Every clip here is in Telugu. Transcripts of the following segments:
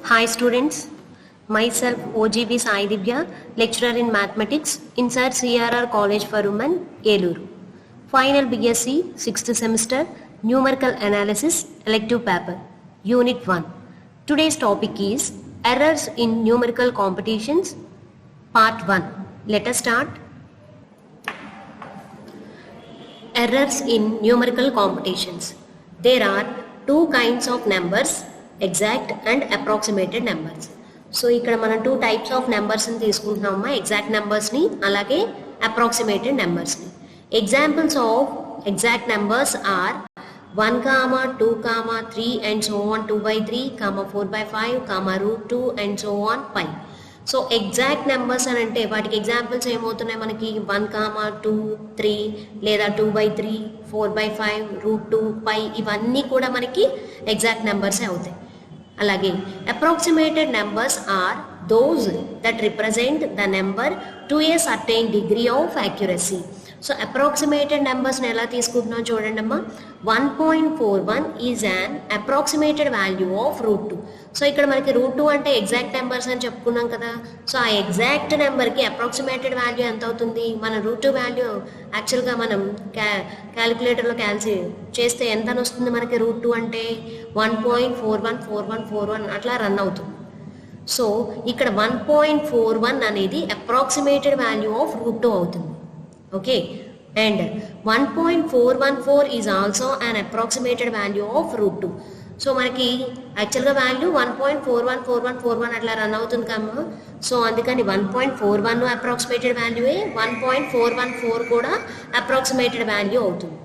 Hi students, myself OGV Sai Divya, lecturer in mathematics inside CRR College for Women, Eluru. Final BSc 6th semester numerical analysis elective paper, Unit 1. Today's topic is errors in numerical competitions, Part 1. Let us start. Errors in numerical competitions. There are two kinds of numbers, exact and approximated numbers. So ఇక్కడ మనం టూ టైప్స్ ఆఫ్ నెంబర్స్ని తీసుకుంటున్నామా, ఎగ్జాక్ట్ నెంబర్స్ని అలాగే అప్రాక్సిమేటెడ్ నెంబర్స్ని. Examples of exact numbers are 1, 2, 3 and so on 2/3, 4/5, √2 and so on pi. So exact numbers అని అంటే వాటికి ఎగ్జాంపుల్స్ ఏమవుతున్నాయి మనకి 1, 2, 3 లేదా 2/3, 4/5, √2 pi ఇవన్నీ కూడా మనకి ఎగ్జాక్ట్ నెంబర్సే అవుతాయి. అలాగే approximated numbers are those that represent the number to a certain degree of accuracy. So approximated నెంబర్స్ని ఎలా తీసుకుంటున్నాం చూడండి అమ్మా. 1.41 is an approximated value of √2. So ఇక్కడ మనకి √2 అంటే ఎగ్జాక్ట్ నెంబర్స్ అని చెప్పుకున్నాం కదా. సో ఆ ఎగ్జాక్ట్ నెంబర్కి అప్రాక్సిమేటెడ్ వాల్యూ ఎంత అవుతుంది? మన √2 వాల్యూ యాక్చువల్గా మనం క్యాలిక్యులేటర్లో చేస్తే ఎంత వస్తుంది మనకి? √2 అంటే 1.414141 అట్లా రన్ అవుతుంది. సో ఇక్కడ 1.41 అనేది అప్రాక్సిమేటెడ్ వాల్యూ ఆఫ్ √2 అవుతుంది. Okay, and 1.414 is also an approximated value of √2. So మనకి యాక్చువల్గా వాల్యూ 1.414141 అట్లా రన్ అవుతుంది కమ్మా. సో అందుకని 1.41 అప్రాక్సిమేటెడ్ వాల్యూయే, 1.414 కూడా అప్రాక్సిమేటెడ్ వాల్యూ అవుతుంది.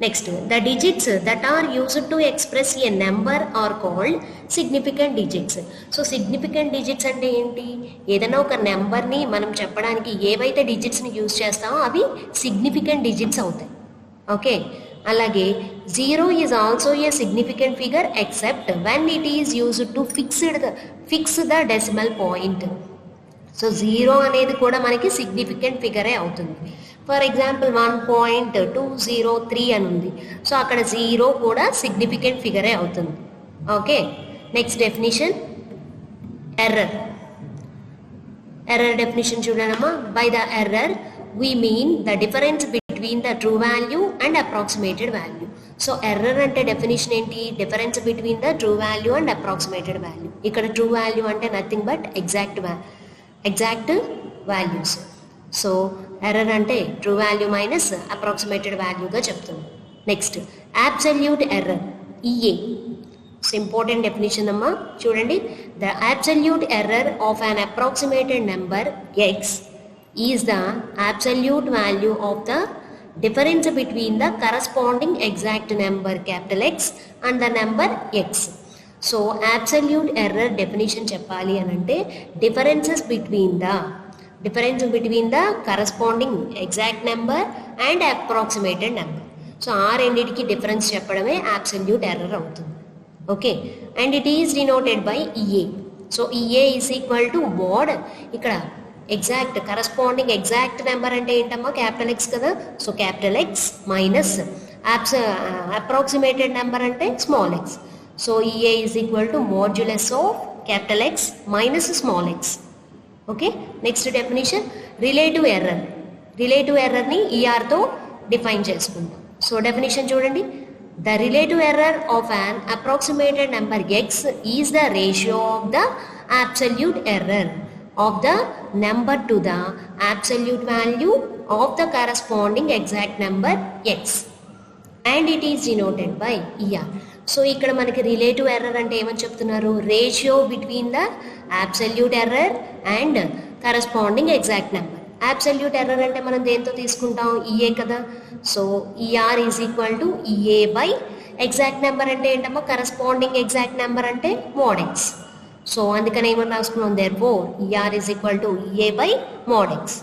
Next, the digits that are used to express a number are called significant digits. So significant digits అంటే ఏంటి? ఏదైనా ఒక నెంబర్ని మనం చెప్పడానికి ఏవైతే డిజిట్స్ని యూజ్ చేస్తామో అవి సిగ్నిఫికెంట్ డిజిట్స్ అవుతాయి. ఓకే, అలాగే 0 is also a significant figure except when it is used to fix the decimal point. So 0 అనేది కూడా మనకి సిగ్నిఫికెంట్ ఫిగరే అవుతుంది. ఫర్ ఎగ్జాంపుల్ 1.203 అని ఉంది. సో అక్కడ 0 కూడా సిగ్నిఫికెంట్ ఫిగరే అవుతుంది. Okay, next definition error. Error definition చూడమ్మా. By the error we mean the difference between the true value and approximated value. So error అంటే డెఫినేషన్ ఏంటి? Difference between the true value and approximated value. ఇక్కడ ట్రూ వాల్యూ అంటే nothing but exact values. So error అంటే ట్రూ వాల్యూ మైనస్ అప్రాక్సిమేటెడ్ వాల్యూగా చెప్తుంది. Next, absolute error, EA. So important definition అమ్మా, చూడండి. The absolute error of an approximated number x is the absolute value of the difference between the corresponding exact number capital X and the number X. So absolute error definition చెప్పాలి అని అంటే difference between the corresponding exact number and approximated number. So ఆ రెండింటికి డిఫరెన్స్ చెప్పడమే absolute error అవుతుంది. Okay, and it is denoted by EA. So EA is equal to mod, ఇక్కడ ఎగ్జాక్ట్ కరస్పాండింగ్ ఎగ్జాక్ట్ నెంబర్ అంటే ఏంటమ్మా? క్యాపిటల్ ఎక్స్ కదా. So capital x minus approximated number అంటే small x. So EA is equal to modulus of capital x minus small x. Okay, next definition relative error. Relative ఎర్రర్ని ఈఆర్తో డిఫైన్ చేసుకుందాం. సో డెఫినేషన్ చూడండి. The relative error of an approximated number x is the ratio of the absolute error of the number to the absolute value of the corresponding exact number x and it is denoted by ER. So ఇక్కడ మనకి రిలేటివ్ ఎర్రర్ అంటే ఏమని చెప్తున్నారు? Ratio between the absolute error and corresponding exact number. Absolute error అంటే మనం దేంతో తీసుకుంటాం? ఈఏ కదా. So ER is equal to EA by exact number అంటే ఏంటమ్మా? కరస్పాండింగ్ ఎగ్జాక్ట్ నెంబర్ అంటే మోడ్ ఎక్స్. సో అందుకని ఏమని రాసుకున్నాం? Therefore ER is equal to EA by mod X.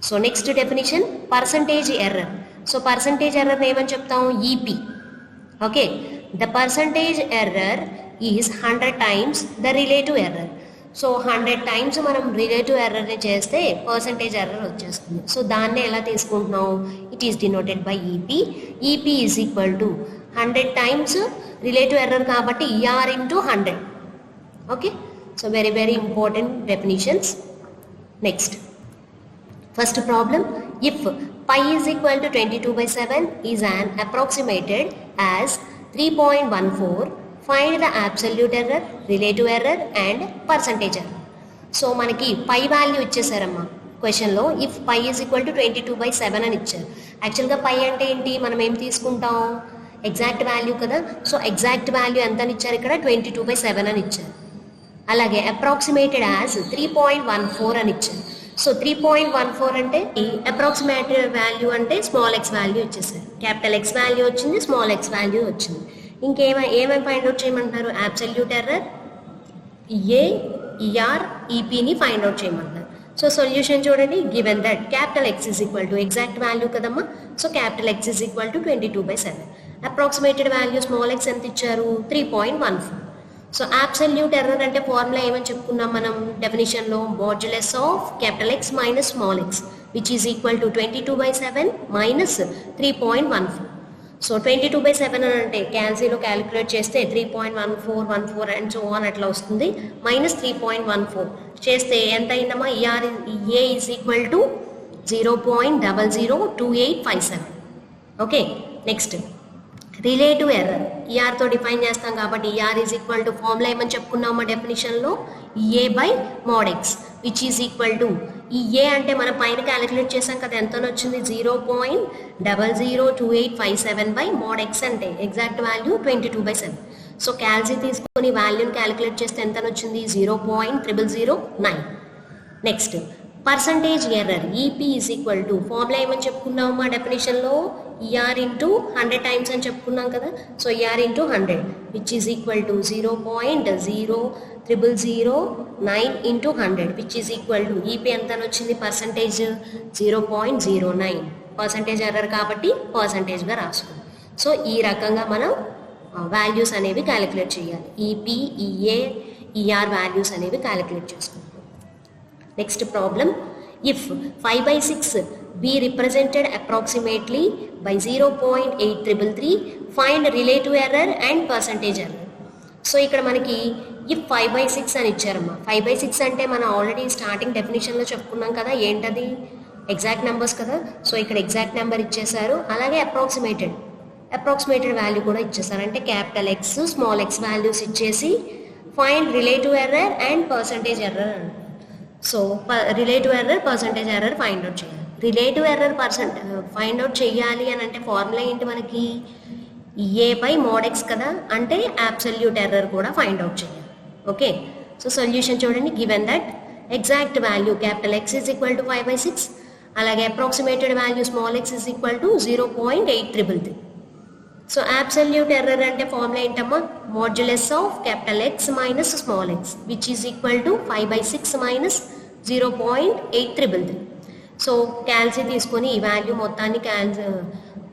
So next definition percentage error. So percentage error ఏమని చెప్తాం? EP. Okay, the percentage error is 100 times the relative error. So 100 times మనం రిలేటివ్ ఎర్రర్ని చేస్తే పర్సంటేజ్ ఎర్రర్ వచ్చేస్తుంది. సో దాన్ని ఎలా తీసుకుంటున్నాం? It is denoted by EP. EP is equal to 100 times relative error కాబట్టి ER into 100. Okay, so very important definitions. Next, first problem, if pi is equal to 22/7 is an approximated as 3.14, find the absolute error, relative error and percentage error. So మనకి పై వాల్యూ ఇచ్చేసారమ్మా క్వశ్చన్లో. If pi is equal to 22/7 అని ఇచ్చారు. యాక్చువల్గా పై అంటే ఏంటి, మనం ఏం తీసుకుంటాం, ఎగ్జాక్ట్ వాల్యూ కదా. సో ఎగ్జాక్ట్ వాల్యూ ఎంత అని ఇచ్చారు ఇక్కడ, 22/7 అని ఇచ్చారు. అలాగే అప్రాక్సిమేటెడ్ యాజ్ 3.14 అని ఇచ్చారు. సో 3.14 అంటే ఈ అప్రాక్సిమేటెడ్ వాల్యూ అంటే స్మాల్ ఎక్స్ వాల్యూ ఇచ్చేసారు. క్యాపిటల్ ఎక్స్ వాల్యూ వచ్చింది, స్మాల్ ఎక్స్ వాల్యూ వచ్చింది. ఏమేమి ఫైండ్ అవుట్ చేయమంటున్నారు, అబ్సల్యూట్ ఎర్రర్, ఏ, ఈఆర్, ఈపీని ఫైండ్ అవుట్ చేయమంటున్నారు. సో సొల్యూషన్ చూడండి, given that capital x is equal to exact value కదమ్మా. So capital x is equal to 22/7. Approximated value small x ఎంత ఇచ్చారు, 3.14. సో అబ్సల్యూట్ ఎర్రర్ అంటే ఫార్ములా ఏమని చెప్పుకున్నాం మనం డెఫినిషన్లో, modulus of capital x minus small x which is equal to 22/7 minus 3.14. So 22/7 అంటే క్యాల్సీలో క్యాలిక్యులేట్ చేస్తే 3.1414 అండ్ సో ఆన్ అట్లా వస్తుంది, మైనస్ 3.14 చేస్తే ఎంత అయిందమ్మా, A is equal to 0.002857. Okay, next relative error, ఈఆర్తో డిఫైన్ చేస్తాం కాబట్టి ER is equal to formula ఏమని చెప్పుకున్నామా డెఫినిషన్లో, A by mod x which is equal to, ఈ ఏ అంటే మనం పైన క్యాలిక్యులేట్ చేసాం కదా, ఎంత వచ్చింది 0.002857 బై మోడ్ ఎక్స్ అంటే ఎగ్జాక్ట్ వాల్యూ 22/7. సో క్యాల్సీ తీసుకొని వాల్యూని క్యాలిక్యులేట్ చేస్తే ఎంత వచ్చింది, 0.0009. Next percentage error, EP is equal to formula ఏమని చెప్పుకున్నాము మా డెఫినేషన్లో, ఈఆర్ ఇంటూ 100 టైమ్స్ అని చెప్పుకున్నాం కదా. So ER into 100 which is equal to 0.0009 into 100 which is equal to, EP ఎంత వచ్చింది పర్సంటేజ్ 0.09. పర్సంటేజ్ ఎర్రర్ కాబట్టి పర్సంటేజ్గా రాసుకుందాం. సో ఈ రకంగా మనం వాల్యూస్ అనేవి క్యాలిక్యులేట్ చేయాలి, ఈపీ, ఈఏ, ఈఆర్ వాల్యూస్ అనేవి క్యాలిక్యులేట్ చేసుకుంటాం. Next problem, if 5/6 be represented approximately by 0.8333, find relative error and percentage error. So ఇక్కడ మనకి ఇఫ్ 5/6 అని ఇచ్చారమ్మా. 5/6 అంటే మనం ఆల్రెడీ స్టార్టింగ్ డెఫినేషన్లో చెప్పుకున్నాం కదా, ఏంటది ఎగ్జాక్ట్ నెంబర్స్ కదా. సో ఇక్కడ ఎగ్జాక్ట్ నెంబర్ ఇచ్చేసారు, అలాగే అప్రాక్సిమేటెడ్ వాల్యూ కూడా ఇచ్చేసారు. అంటే capital x, small x values ఇచ్చేసి find relative error and percentage error అంటారు. సో relative error, percentage error find out చేయాలి. రిలేటివ్ ఎర్రర్ ఫైండ్ అవుట్ చేయాలి అని అంటే ఫార్ములా ఏంటి మనకి, ఏ బై మోడ్ ఎక్స్ కదా, అంటే అబ్సల్యూట్ ఎర్రర్ కూడా ఫైండ్ అవుట్ చేయాలి. ఓకే, సో సొల్యూషన్ చూడండి, given that exact value capital x is equal to 5/6, అలాగే approximated value small x is equal to 0.8333. So absolute error అంటే ఫార్ములా ఏంటమ్మా, modulus of capital x minus small x which is equal to 5/6 minus 0.8333. So క్యాల్సీ తీసుకొని ఈ వాల్యూ మొత్తాన్ని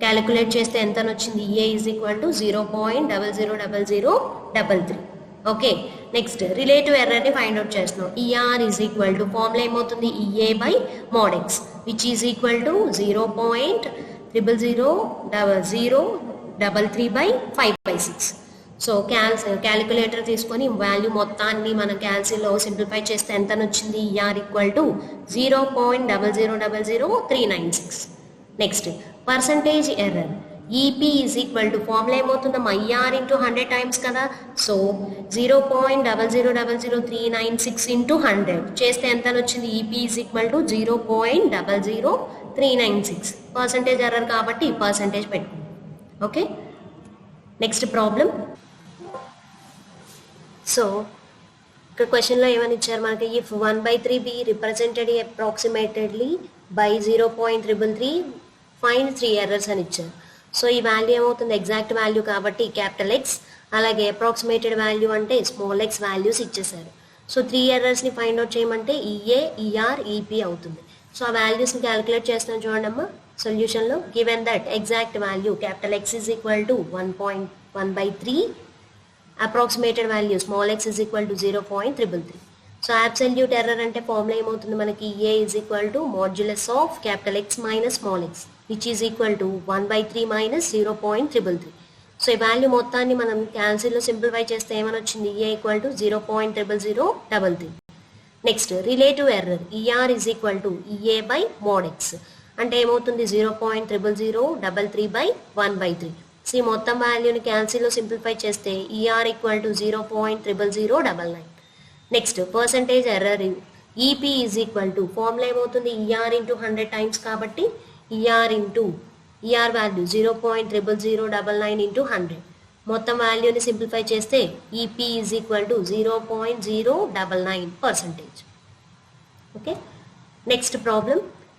క్యాలిక్యులేట్ చేస్తే ఎంత వచ్చింది, A is equal to 0.000033. Okay, next relative ఎర్రర్ని ఫైండ్ అవుట్ చేస్తున్నాం. ER is equal to formula ఏమవుతుంది, EA by mod x which is equal to 0.000033 by 5/6. So calculator తీసుకొని వాల్యూ మొత్తాన్ని మనం క్యాల్సీలో సింప్లిఫై చేస్తే ఎంత వచ్చింది, ER equal to 0.000396. Next percentage error, EP is equal to formula ఏమవుతుందమ్మా, ఈఆర్ ఇంటూ 100 టైమ్స్ కదా. సో 0.000396 ఇంటూ 100 చేస్తే ఎంత వచ్చింది, EP is equal to 0.00396. Percentage error కాబట్టి పర్సంటేజ్ పెట్టుకుంటాం. Okay, next problem. సో ఇక్కడ క్వశ్చన్లో ఏమని ఇచ్చారు మనకి, if 1/3 be represented approximately by 0.333, find 3 errors అని ఇచ్చారు. సో ఈ వాల్యూ ఏమవుతుంది, ఎగ్జాక్ట్ వాల్యూ కాబట్టి క్యాపిటల్ ఎక్స్, అలాగే అప్రాక్సిమేటెడ్ వాల్యూ అంటే స్మాల్ ఎక్స్ వాల్యూస్ ఇచ్చేసారు. సో 3 ఎర్రర్స్ని ఫైండ్ అవుట్ చేయమంటే ఈఏ, ఈఆర్, ఈపీ అవుతుంది. సో ఆ వాల్యూస్ని క్యాలిక్యులేట్ చేస్తాం చూడండి అమ్మా సొల్యూషన్లో, given that exact value capital x is equal to 1.1/3, approximated value small x is equal to 0.333. So absolute error అంటే ఫార్ములా ఏమవుతుంది మనకి, A is equal to modulus of capital x minus small x which is equal to 1/3 minus 0.333. So ఈ వాల్యూ మొత్తాన్ని మనం క్యాన్సిల్లో సింప్లిఫై చేస్తే ఏమని వచ్చింది, EA equal to 0.0033. Next relative error ER is equal to EA by mod X అంటే ఏమవుతుంది 0.0033/1/3. సో ఈ మొత్తం వాల్యూని క్యాన్సిల్లో సింప్లిఫై చేస్తే ER equal to 0.0099. Next percentage error EP is equal to formula ఏమవుతుంది, ఈఆర్ ఇంటూ 100 టైమ్స్ కాబట్టి ఈఆర్ వాల్యూ 0.0099 ఇంటూ 100. మొత్తం వాల్యూని సింప్లిఫై చేస్తే EP is equal to 0.099%. Okay, next problem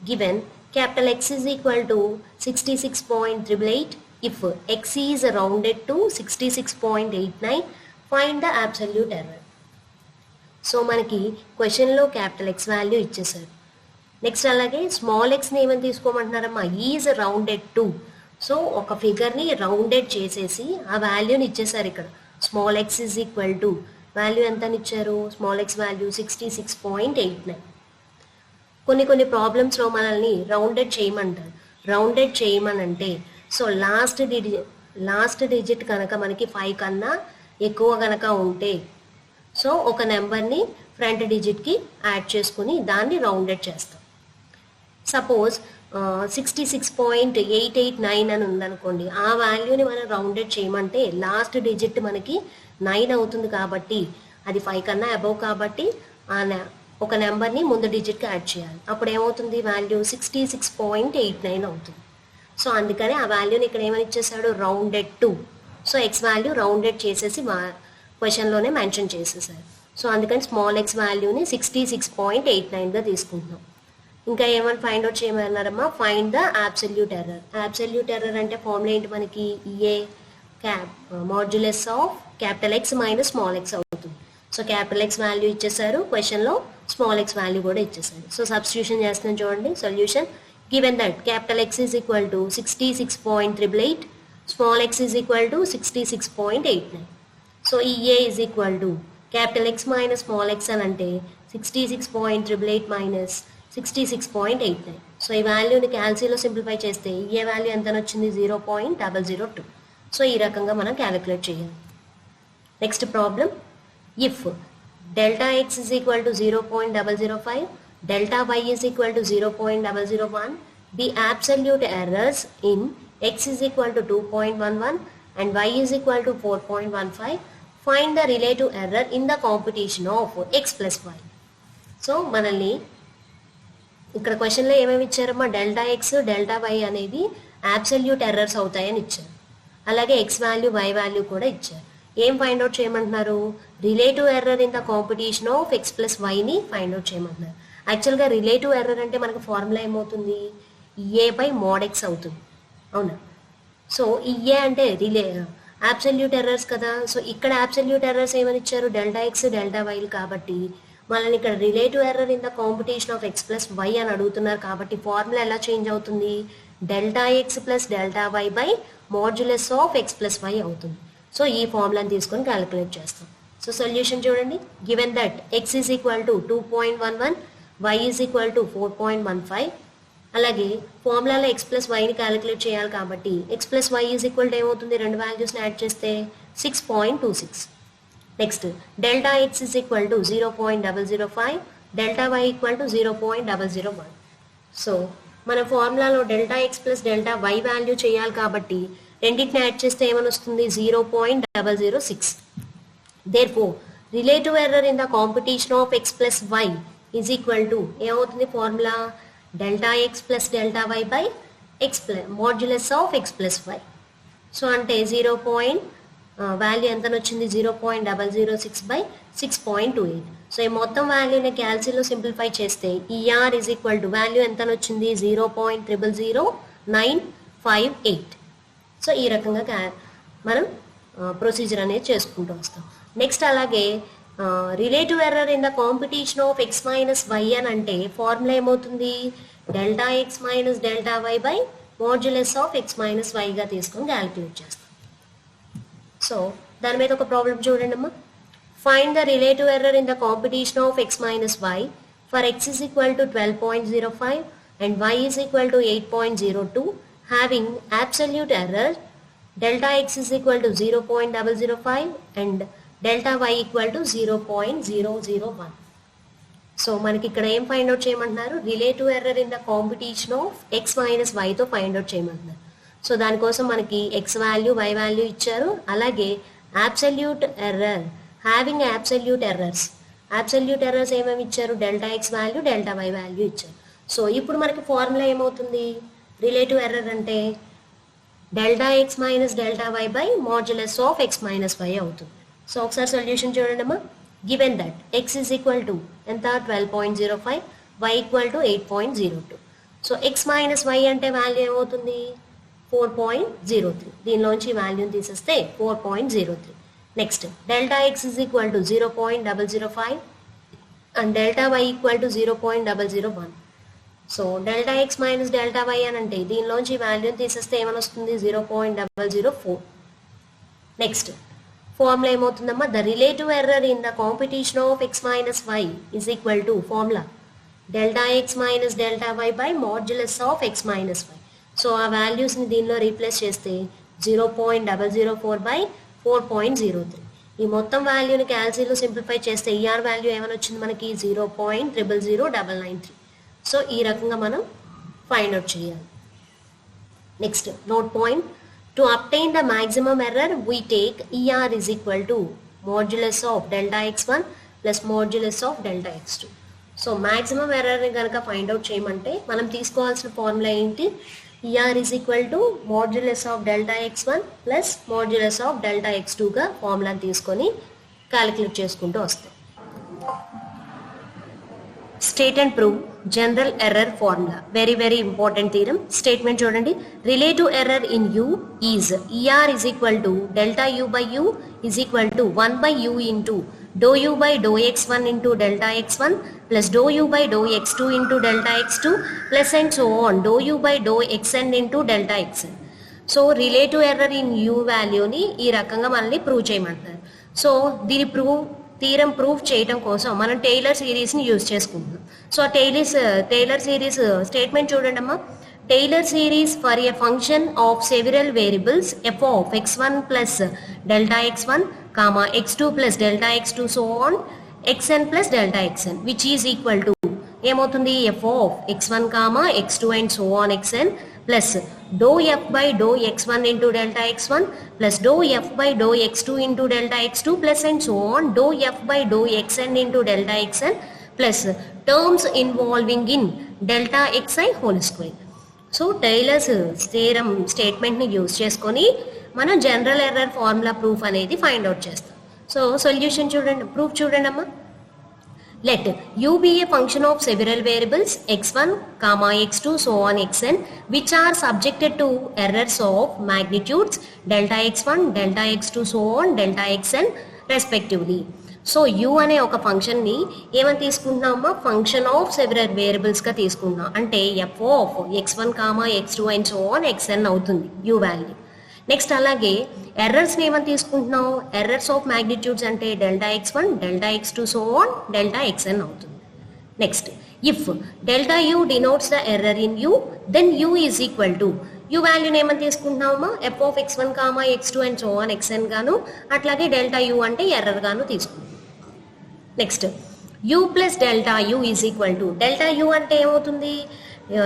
given capital X is equal to 66.888 if X is rounded to 66.89 find the absolute error. So మనకి క్వశ్చన్లో క్యాపిటల్ ఎక్స్ వాల్యూ ఇచ్చేసారు. నెక్స్ట్ అలాగే స్మాల్ ఎక్స్ని ఏమని తీసుకోమంటున్నారమ్మా, ఈజ్ రౌండెడ్ టు. సో ఒక ఫిగర్ని రౌండెడ్ చేసేసి ఆ వాల్యూని ఇచ్చేసారు. ఇక్కడ small x is equal to value ఎంత అని ఇచ్చారు, స్మాల్ ఎక్స్ వాల్యూ 66.89. కొన్ని ప్రాబ్లమ్స్లో మనల్ని రౌండెడ్ చేయమంటారు. రౌండెడ్ చేయమనంటే సో లాస్ట్ డిజిట్ కనుక మనకి 5 కన్నా ఎక్కువ కనుక ఉంటే సో ఒక నెంబర్ని ఫ్రంట్ డిజిట్కి యాడ్ చేసుకుని దాన్ని రౌండెడ్ చేస్తాం. సపోజ్ 66.889 అని ఉందనుకోండి, ఆ వాల్యూని మనం రౌండెడ్ చేయమంటే లాస్ట్ డిజిట్ మనకి 9 అవుతుంది కాబట్టి అది 5 కన్నా అబవ్ కాబట్టి ఒక నెంబర్ని ముందు డిజిట్కి యాడ్ చేయాలి. అప్పుడు ఏమవుతుంది, వాల్యూ 66.89 అవుతుంది. సో అందుకని ఆ వాల్యూని ఇక్కడ ఏమని ఇచ్చేసాడు, rounded to. So x value rounded చేసేసి క్వశ్చన్లోనే మెన్షన్ చేసేసారు. సో అందుకని స్మాల్ ఎక్స్ వాల్యూని 66.89గా తీసుకుంటున్నాం. ఇంకా ఏమైనా ఫైండ్ అవుట్ చేయమన్నారమ్మా, find the absolute error. Absolute error అంటే ఫార్ములా ఏంటి మనకి, EA modulus of capital x minus small x అవుతుంది. సో క్యాపిటల్ ఎక్స్ వాల్యూ ఇచ్చేసారు, క్వశ్చన్లో స్మాల్ ఎక్స్ వాల్యూ కూడా ఇచ్చేసారు. సో సబ్స్టిట్యూషన్ చేస్తున్నాం చూడండి. Solution given that capital x is equal to 66.888, small x is equal to 66.89. So EA is equal to capital x minus small X అని అంటే 66.888 మైనస్ 66.89. సో ఈ వాల్యూని క్యాల్సీలో సింప్లిఫై చేస్తే ఈఏ వాల్యూ ఎంత వచ్చింది, 0.002. సో ఈ రకంగా మనం క్యాలిక్యులేట్ చేయాలి. Next problem, if delta x is equal to 0.005, delta y is equal to 0.001, the absolute errors in x is equal to 2.11 and y is equal to 4.15, find the relative error in the computation of x plus y. So మనల్ని ఇక్కడ క్వశ్చన్లో ఏమేమి ఇచ్చారమ్మా, డెల్టా ఎక్స్ డెల్టా వై అనేది అబ్సల్యూట్ ఎర్రర్స్ అవుతాయని ఇచ్చారు. అలాగే ఎక్స్ వాల్యూ వై వాల్యూ కూడా ఇచ్చారు. ఏం ఫైండ్ అవుట్ చేయమంటున్నారు, relative error in the competition of x plus వైని ఫైండ్ అవుట్ చేయమంటున్నారు. యాక్చువల్గా రిలేటివ్ ఎర్రర్ అంటే మనకు ఫార్ములా ఏమవుతుంది, ఈఏ బై మోడ్ ఎక్స్ అవుతుంది, అవునా. సో ఈఏ అంటే అబ్సల్యూట్ ఎర్రర్స్ కదా. సో ఇక్కడ అబ్సల్యూట్ ఎర్రర్స్ ఏమని ఇచ్చారు, డెల్టా ఎక్స్ డెల్టా వై కాబట్టి మనల్ని ఇక్కడ relative error in the competition of x plus y అని అడుగుతున్నారు కాబట్టి ఫార్ములా ఎలా చేంజ్ అవుతుంది, delta x plus delta y by modulus of x plus y అవుతుంది. సో ఈ ఫార్ములాని తీసుకొని క్యాలిక్యులేట్ చేస్తాం. సో సొల్యూషన్ చూడండి, given that x is equal to 2.11, y is equal to 4.15. అలాగే ఫార్ములాలో ఎక్స్ ప్లస్ వైని క్యాలిక్యులేట్ చేయాలి కాబట్టి x plus y is equal to ఏమవుతుంది, రెండు వాల్యూస్ని యాడ్ చేస్తే 6.26. Next delta x is equal to 0.005, delta y equal to 0.001. So మన ఫార్ములాలో delta x plus delta y value చేయాలి కాబట్టి రెండింటిని యాడ్ చేస్తే ఏమని వస్తుంది, 0.006. Therefore, relative error in the computation of x plus y is equal to ఏమవుతుంది formula, delta x plus delta y by x plus modulus of x plus y. So అంటే వాల్యూ ఎంత వచ్చింది, 0.006/6.28. సో ఈ మొత్తం వాల్యూని క్యాల్సీలో సింప్లిఫై చేస్తే ER is equal to value ఎంత వచ్చింది, 0.000958. సో ఈ రకంగా మనం ప్రొసీజర్ అనేది చేసుకుంటూ వస్తాం. నెక్స్ట్ అలాగే relative error in the competition of x minus y అని అంటే ఫార్ములా ఏమవుతుంది, delta x minus delta y by modulus of x minus వైగా తీసుకొని క్యాలిక్యులేట్ చేస్తాం. సో దాని మీద ఒక ప్రాబ్లం చూడండి అమ్మా. Find the relative error in the competition of x minus y for x is equal to 12.05 and y is equal to 8.02 having absolute error delta x is equal to 0.005 and delta y equal to 0.001. So మనకి ఇక్కడ ఏం ఫైండ్ అవుట్ చేయమంటున్నారు, relative error in the competition of x minus వైతో ఫైండ్ అవుట్ చేయమంటున్నారు. సో దానికోసం మనకి x వాల్యూ y వాల్యూ ఇచ్చారు, అలాగే absolute error having absolute errors ఏమేమి ఇచ్చారు, delta x value delta y value ఇచ్చారు. సో ఇప్పుడు మనకి ఫార్ములా ఏమవుతుంది, రిలేటివ్ ఎర్రర్ అంటే delta x minus delta y by modulus of x minus y అవుతుంది. సో ఒకసారి సొల్యూషన్ చూడండి అమ్మా. Given that x is equal to ఎంత 12.05, y equal to 8.02. So x minus y అంటే వాల్యూ ఏమవుతుంది 4.03. దీనిలోంచి వాల్యూని తీసేస్తే 4.03. Next delta x is equal to 0.005 and delta y equal to 0.001. So delta x minus delta y అని అంటే దీనిలోంచి వాల్యూని తీసేస్తే ఏమని వస్తుంది 0.004. నెక్స్ట్ ఫార్ములా ఏమవుతుందమ్మా, the relative error in the competition of x minus y is equal to formula delta x minus delta y by modulus of x minus y. So ఆ వాల్యూస్ని దీనిలో రీప్లేస్ చేస్తే 0.004 బై 4.03. ఈ మొత్తం వాల్యూని క్యాల్సీలో సింప్లిఫై చేస్తే ఈఆర్ వాల్యూ ఏమని వచ్చింది మనకి 0.00993. సో ఈ రకంగా మనం ఫైండ్ అవుట్ చేయాలి. Next note point, to obtain the maximum error we take ER is equal to modulus of delta x1 plus modulus of delta x2. So maximum ఎర్రర్ని కనుక ఫైండ్ అవుట్ చేయమంటే మనం తీసుకోవాల్సిన ఫార్ములా ఏంటి, ER is equal to modulus of delta x1 plus modulus of delta x2గా ఫార్ములాని తీసుకొని క్యాలిక్యులేట్ చేసుకుంటూ వస్తాం. State and prove general error formula, very important theorem. Statement చూడండి, relative error in u is ER is equal to delta u by u is equal to 1 by u into డో u by do x1 into delta x1 plus డో u by do x2 into delta x2 plus and so on డో u by do xn into delta xn. So relative error in u వాల్యూని ఈ రకంగా మనల్ని ప్రూవ్ చేయమంటారు. సో దీని థీరం ప్రూఫ్ చేయడం కోసం మనం టైలర్ సిరీస్ని యూజ్ చేసుకుంటున్నాం. సో టైలర్ సిరీస్ స్టేట్మెంట్ చూడండి అమ్మా. Taylor series for a function of several variables f of x1 plus delta x1 comma x2 plus delta x2 so on xn plus delta xn which is equal to ఏమవుతుంది f of x1 comma x2 and so on xn plus do f by do x1 into delta x1 plus do f by do x2 into delta x2 plus and so on do f by do xn into delta xn plus terms involving in delta xi whole square. So Taylor's theorem స్టేట్మెంట్ని యూజ్ చేసుకొని మనం జనరల్ ఎర్రర్ ఫార్ములా ప్రూఫ్ అనేది ఫైండ్ అవుట్ చేస్తాం. సో సొల్యూషన్ చూడండి, ప్రూఫ్ చూడండి అమ్మా. Let u be a function of several variables x1, x2, so on xn, which are subjected to errors of magnitudes delta x1, delta x2, so on delta xn respectively. So u అనే ఒక ఫంక్షన్ని ఏమని తీసుకుంటున్నామా, ఫంక్షన్ ఆఫ్ సెవరల్ వేరియబుల్స్గా తీసుకుంటున్నాం. అంటే f of x1, x2 and so on xn అవుతుంది u వాల్యూ. నెక్స్ట్ అలాగే ఎర్రర్స్ని ఏమని తీసుకుంటున్నాం, ఎర్రర్స్ ఆఫ్ మ్యాగ్నిట్యూడ్స్ అంటే delta x1, delta x2 so on delta xn అవుతుంది. Next if delta u denotes the error in u then u is equal to u వాల్యూని ఏమని తీసుకుంటున్నామా, f of x1, x2 and so on xn గాను, అట్లాగే డెల్టా u అంటే ఎర్రర్ గాను తీసుకుంటాం. Next u plus delta u is equal to delta u అంటే ఏమవుతుంది,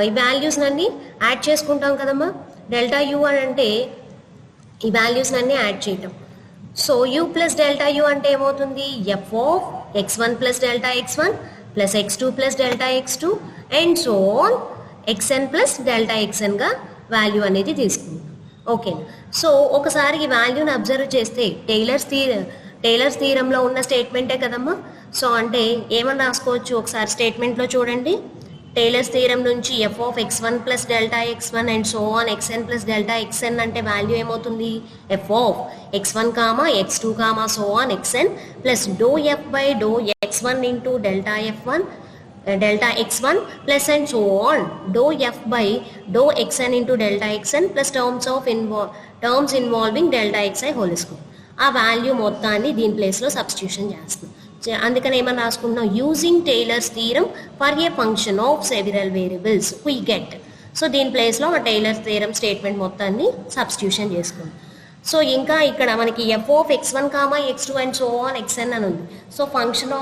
ఈ వాల్యూస్ అన్ని యాడ్ చేసుకుంటాం కదమ్మా. డెల్టా u అని అంటే ఈ వాల్యూస్ అన్ని యాడ్ చేయటం. So u plus delta u అంటే ఏమవుతుంది, f of x1 plus delta x1 plus x2 plus delta x2 and so on xn plus delta xnగా వాల్యూ అనేది తీసుకుంటాం. ఓకేనా. సో ఒకసారి ఈ వాల్యూని అబ్జర్వ్ చేస్తే టైలర్స్ థీరంలో ఉన్న స్టేట్మెంటే కదమ్మా. సో అంటే ఏమని రాసుకోవచ్చు ఒకసారి స్టేట్మెంట్లో చూడండి. టైలర్స్ థీరం నుంచి f of x1 plus delta x1 and so on xn plus delta xn అంటే వాల్యూ ఏమవుతుంది, f of x1, x2, so on xn plus do f by do x1 into delta f1 delta x1 plus and so on do f by do xn into delta xn plus terms involving delta xi whole square. ఆ వాల్యూ మొత్తాన్ని దీని ప్లేస్లో సబ్స్టిట్యూషన్ చేస్తాం. అందుకని ఏమని రాసుకుంటున్నాం, using tailors theorem for a function of several variables we get. So దీని ప్లేస్లో ఆ టైలర్స్ థీరం స్టేట్మెంట్ మొత్తాన్ని సబ్స్టిట్యూషన్ చేసుకుంటాం. సో ఇంకా ఇక్కడ మనకి F of x1 comma x2 and so on xn అని ఉంది. So function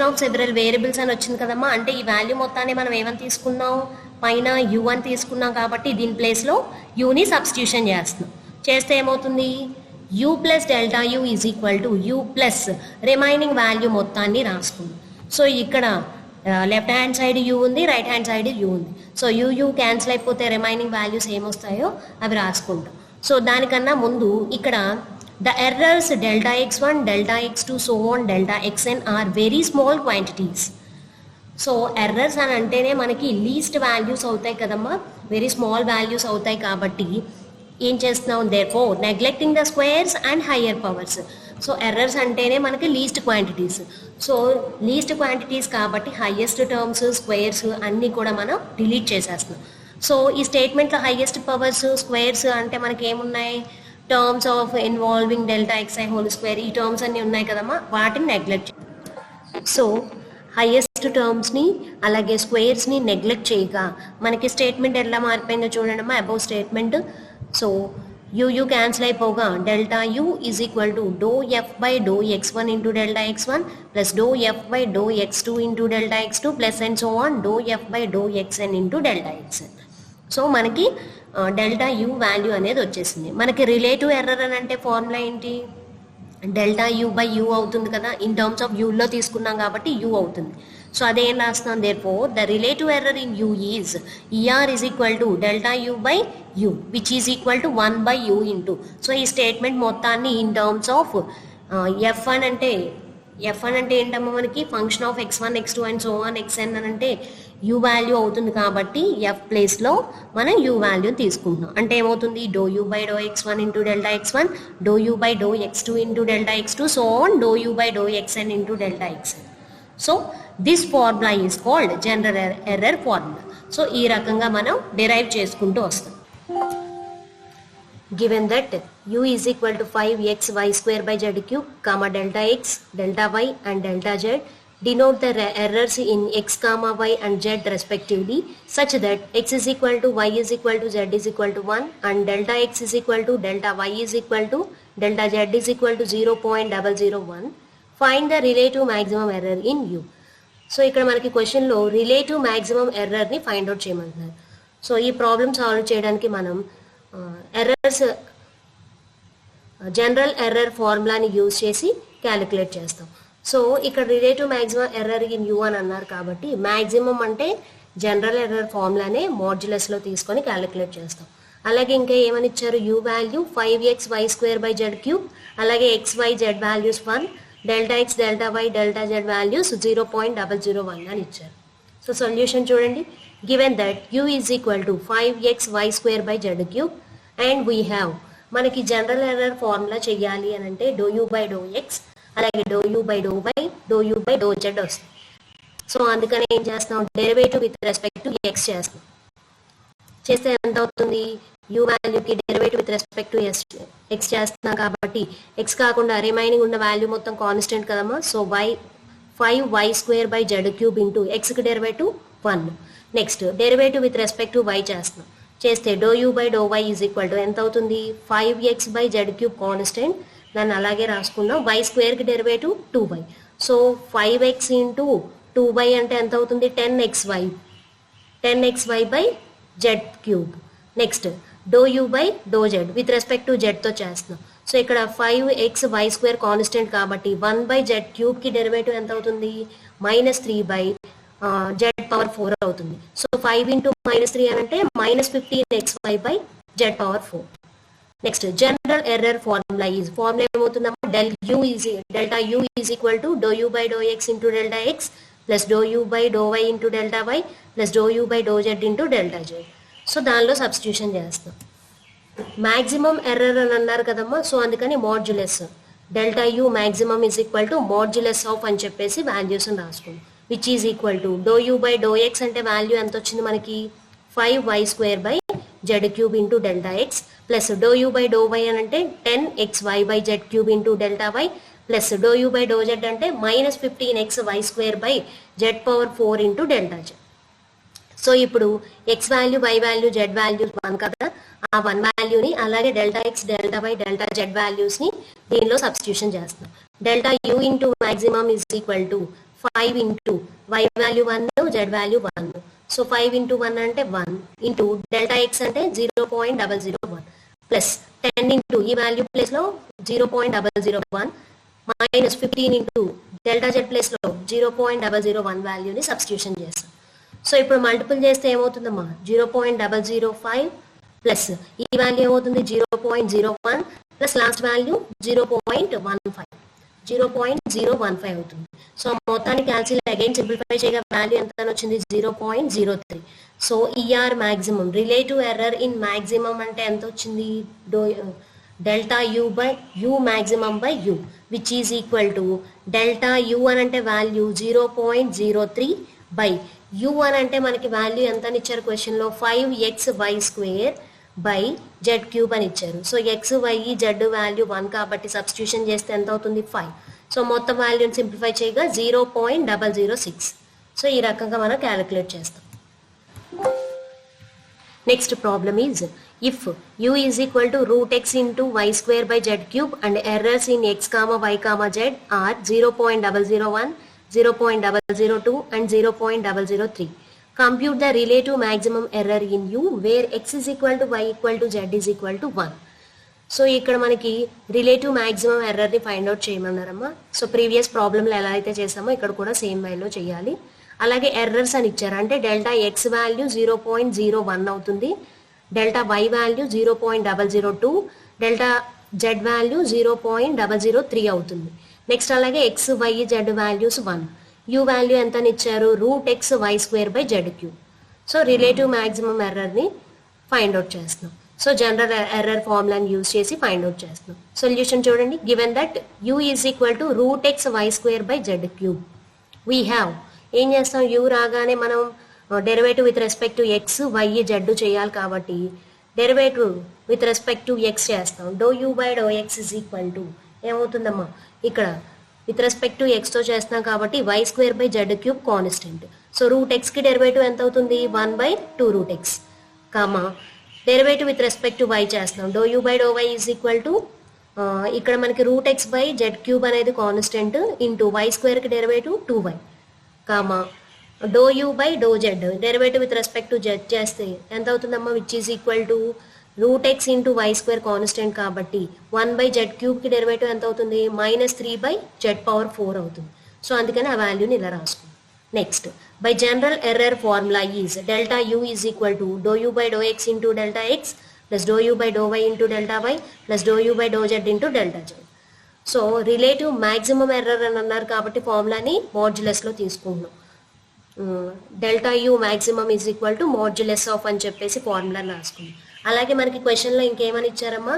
of several variables అని వచ్చింది కదమ్మా. అంటే ఈ వాల్యూ మొత్తాన్ని మనం ఏమని తీసుకున్నాం, పైన యూ అని తీసుకున్నాం కాబట్టి దీని ప్లేస్లో యూని సబ్స్టిట్యూషన్ చేస్తున్నాం. చేస్తే ఏమవుతుంది, u plus delta u is equal to u plus remaining value మొత్తాన్ని రాసుకుందాం. సో ఇక్కడ లెఫ్ట్ హ్యాండ్ సైడ్ యూ ఉంది, రైట్ హ్యాండ్ సైడ్ యూ ఉంది. సో యూ క్యాన్సిల్ అయిపోతే రిమైనింగ్ వాల్యూస్ ఏమొస్తాయో అవి రాసుకుంటాం. సో దానికన్నా ముందు ఇక్కడ the errors delta x1, delta x2, so on delta xn are very small quantities. So errors అని అంటేనే మనకి లీస్ట్ వాల్యూస్ అవుతాయి కదమ్మా, వెరీ స్మాల్ వాల్యూస్ అవుతాయి. కాబట్టి ఏం చేస్తున్నాం, therefore neglecting the squares and higher powers. So errors అంటేనే మనకి least quantities. So least quantities కాబట్టి హయ్యెస్ట్ టర్మ్స్, స్క్వేర్స్ అన్నీ కూడా మనం డిలీట్ చేసేస్తున్నాం. సో ఈ స్టేట్మెంట్లో హయ్యెస్ట్ పవర్స్, స్క్వేర్స్ అంటే మనకి ఏమున్నాయి, terms of involving delta xi whole square, ఈ టర్మ్స్ అన్నీ ఉన్నాయి కదమ్మా, వాటిని నెగ్లెక్ట్. సో హయ్యెస్ట్ టర్మ్స్ని అలాగే స్క్వేర్స్ని నెగ్లెక్ట్ చేయగా మనకి స్టేట్మెంట్ ఎలా మారిపోయిందో చూడండి అమ్మా, above statement. So u cancel అయిపోగా delta u is equal to do f by do x1 into delta x1 plus do f by do x2 into delta x2 plus and so on do f by do xn into delta xn. So మనకి డెల్టా యూ వాల్యూ అనేది వచ్చేసింది. మనకి రిలేటివ్ ఎర్రర్ అని అంటే ఫార్ములా ఏంటి, డెల్టా యూ బై యూ అవుతుంది కదా, ఇన్ టర్మ్స్ ఆఫ్ యూలో తీసుకున్నాం కాబట్టి యూ అవుతుంది. సో అదేం రాస్తున్నాం, therefore the relative error in u is ER is equal to delta u by u which is equal to 1 by u into. So ఈ స్టేట్మెంట్ మొత్తాన్ని ఇన్ టర్మ్స్ ఆఫ్ ఎఫ్ అని అంటే ఏంటమ్మా, మనకి function of x1, x2 and so on xn అని అంటే యూ వాల్యూ అవుతుంది కాబట్టి ఎఫ్ ప్లేస్లో మనం యూ వాల్యూ తీసుకుంటున్నాం. అంటే ఏమవుతుంది, do u by do x1 into delta x1, do u by do x2 into delta x2, so on do u by do xn into delta xn. So this formula is called general error formula. So ఈ రకంగా మనం డిరైవ్ చేసుకుంటూ వస్తాం. Given that u is equal to 5xy square by z cube, comma delta x, delta y and delta z, denote the errors in x, comma y and z respectively, such that x is equal to y is equal to z is equal to 1 and delta x is equal to delta y is equal to delta z is equal to 0.001. Find the relative maximum error in u. So ఇక్కడ మనకి క్వశ్చన్లో రిలేటివ్ మ్యాక్సిమం ఎర్రర్ని ఫైండ్ అవుట్ చేయమంటున్నారు. సో ఈ ప్రాబ్లమ్ సాల్వ్ చేయడానికి మనం ఎర్రర్స్ జనరల్ ఎర్రర్ ఫార్ములాని యూజ్ చేసి క్యాలిక్యులేట్ చేస్తాం. సో ఇక్కడ relative maximum error in you అని అన్నారు కాబట్టి మ్యాక్సిమం అంటే జనరల్ ఎర్రర్ ఫార్ములానే మాడ్యులస్లో తీసుకొని క్యాలిక్యులేట్ చేస్తాం. అలాగే ఇంకా ఏమని ఇచ్చారు, you value 5xy square by z cube, అలాగే xy z values 1, delta x, delta y, delta z values 0.001 అని ఇచ్చారు. సో సొల్యూషన్ చూడండి, given that u is equal to 5xy square by z cube and we have మనకి జనరల్ ఎర్రర్ ఫార్ములా చెయ్యాలి అని అంటే do u by do x అలాగే do u by do y do u by do z వస్తుంది. సో అందుకని ఏం చేస్తాం, derivative with respect to x చేస్తాం. చేస్తే ఎంత అవుతుంది, యూ వాల్యూకి derivative with respect to x చేస్తున్నాం కాబట్టి ఎక్స్ కాకుండా రిమైనింగ్ ఉన్న వాల్యూ మొత్తం కాన్స్టెంట్ కదమ్మా. So 5y square by z cube into ఎక్స్కి derivative 1. Next derivative with respect to y చేస్తున్నాం. చేస్తే do u by do y is equal to ఎంత అవుతుంది, 5x by z cube constant, దాన్ని అలాగే రాసుకున్నాం. వై స్క్వేర్కి derivative 2y. So 5x into 2y అంటే ఎంత అవుతుంది, 10xy by z cube. Next do u by do z with respect to జెడ్తో చేస్తున్నాం. సో ఇక్కడ 5xy స్క్వేర్ కాన్స్టెంట్ కాబట్టి 1 బై జెడ్ క్యూబ్కి డెరివేటివ్ ఎంత అవుతుంది, -3 బై జెడ్ పవర్ 4 అవుతుంది. సో 5 ఇంటూ -3 అని అంటే -15xy by z power 4. Next general error formula ఏమవుతుందమ్మా, delta u is equal to do u by do x into delta x plus do u by do y into delta y plus do u by do z into delta z. So దానిలో సబ్స్టిట్యూషన్ చేస్తాం. మ్యాక్సిమం ఎర్రర్ అని అన్నారు కదమ్మా, సో అందుకని modulus delta u maximum is equal to modulus of అని చెప్పేసి వాల్యూస్ని రాసుకున్నాం. Which is equal to do u by do x అంటే వాల్యూ ఎంత వచ్చింది మనకి, 5y square by z cube into delta x plus do u by do y అని అంటే 10xy by z cube into delta y plus do u by do z అంటే -15xy square by z power 4 into delta z. So ఇప్పుడు x value, y value, z value 1 కదా, ఆ 1 వాల్యూని అలాగే delta x, delta y, delta Z వాల్యూస్ని దీనిలో సబ్స్టిట్యూషన్ చేస్తాం. Delta u into maximum is equal to 5 into y value 1, z value 1. So 5 into 1 అంటే 1 ఇంటూ డెల్టా ఎక్స్ అంటే 0.001 ప్లస్ 10 ఇంటూ ఈ వాల్యూ ప్లేస్లో 0.001 మైనస్ 15 ఇంటూ డెల్టా జెడ్ ప్లేస్లో 0.001 వాల్యూని సబ్స్టిట్యూషన్ చేస్తాం. సో ఇప్పుడు మల్టిపుల్ చేస్తే ఏమవుతుందమ్మా 0.005 ప్లస్ ఈ వాల్యూ ఏమవుతుంది 0.01 ప్లస్ లాస్ట్ వాల్యూ 0.015 అవుతుంది. సో మొత్తాన్ని క్యాన్సిల్ అగైన్ సింప్లిఫై చేయగా వాల్యూ ఎంత వచ్చింది 0.03. So ER maximum relative error in maximum అంటే ఎంత వచ్చింది delta u by u maximum by u which is equal to delta u అని అంటే వాల్యూ 0.03 బై యూ అని అంటే మనకి వాల్యూ ఎంత అని ఇచ్చారు క్వశ్చన్లో 5xy² బై జెడ్ క్యూబ్ అని ఇచ్చారు. So x y z value 1 కాబట్టి సబ్స్టిట్యూషన్ చేస్తే ఎంత అవుతుంది 5. సో మొత్తం వాల్యూని సింప్లిఫై చేయగా 0.006. సో ఈ రకంగా మనం క్యాలిక్యులేట్ చేస్తాం. Next problem is if u is equal to √x into y² by z cube and errors in x, y, z are 0.001, 0.002 and 0.003. Compute the relative maximum error in u where x is equal to y equal to z is equal to 1. So ఇక్కడ మనకి రిలేటివ్ మ్యాక్సిమం ఎర్రర్ని ఫైండ్ అవుట్ చేయమన్నారమ్మా. సో ప్రీవియస్ ప్రాబ్లంలో ఎలా అయితే చేసామో ఇక్కడ కూడా సేమ్ వేలో చేయాలి. అలాగే ఎర్రర్స్ అని ఇచ్చారు అంటే డెల్టా ఎక్స్ వాల్యూ 0.01 అవుతుంది, delta y value 0.002, delta z value 0.003 అవుతుంది. నెక్స్ట్ అలాగే x y z values 1, u value ఎంత ఇచ్చారు √xy² by z cube. So relative maximum ఎర్రర్ని ఫైండ్ అవుట్ చేస్తున్నాం. సో జనరల్ ఎర్రర్ ఫార్ములాని యూజ్ చేసి ఫైండ్ అవుట్ చేస్తున్నాం. సొల్యూషన్ చూడండి, given that u is equal to √xy² by z cube we have ఏం చేస్తాం u రాగానే మనం derivative with respect to x y Z చేయాలి కాబట్టి derivative with respect to x చేస్తాం. ∂u/∂x ఈజ్ ఈక్వల్ టు ఏమవుతుందమ్మా ఇక్కడ విత్ రెస్పెక్ట్ టు ఎక్స్తో చేస్తున్నాం కాబట్టి y² by z cube constant. So √xకి డెరివేటివ్ ఎంత అవుతుంది 1/2√x comma derivative with respect to y చేస్తున్నాం. ∂u/∂y ఈజ్ ఈక్వల్ టు ఇక్కడ మనకి √x బై జెడ్ క్యూబ్ అనేది కాన్స్టెంట్ ఇంటూ y²కి derivative 2y comma ∂u/∂z derivative with respect to z చేస్తే ఎంత అవుతుందమ్మా which is equal to √x into y² constant కాబట్టి 1/z³ కి డెరివేటివ్ ఎంత అవుతుంది -3/z⁴ అవుతుంది. సో అందుకని ఆ వాల్యూని ఇలా రాసుకుంటాం. Next by general error formula is delta u is equal to ∂u/∂x into delta x plus ∂u/∂y into delta y plus ∂u/∂z into delta z. So relative maximum error అని అన్నారు కాబట్టి ఫార్ములాని మాడ్యులస్లో తీసుకుంటున్నాం. Delta u maximum is equal to modulus of అని చెప్పేసి ఫార్ములా రాసుకున్నాం. అలాగే మనకి క్వశ్చన్లో ఇంకేమని ఇచ్చారమ్మా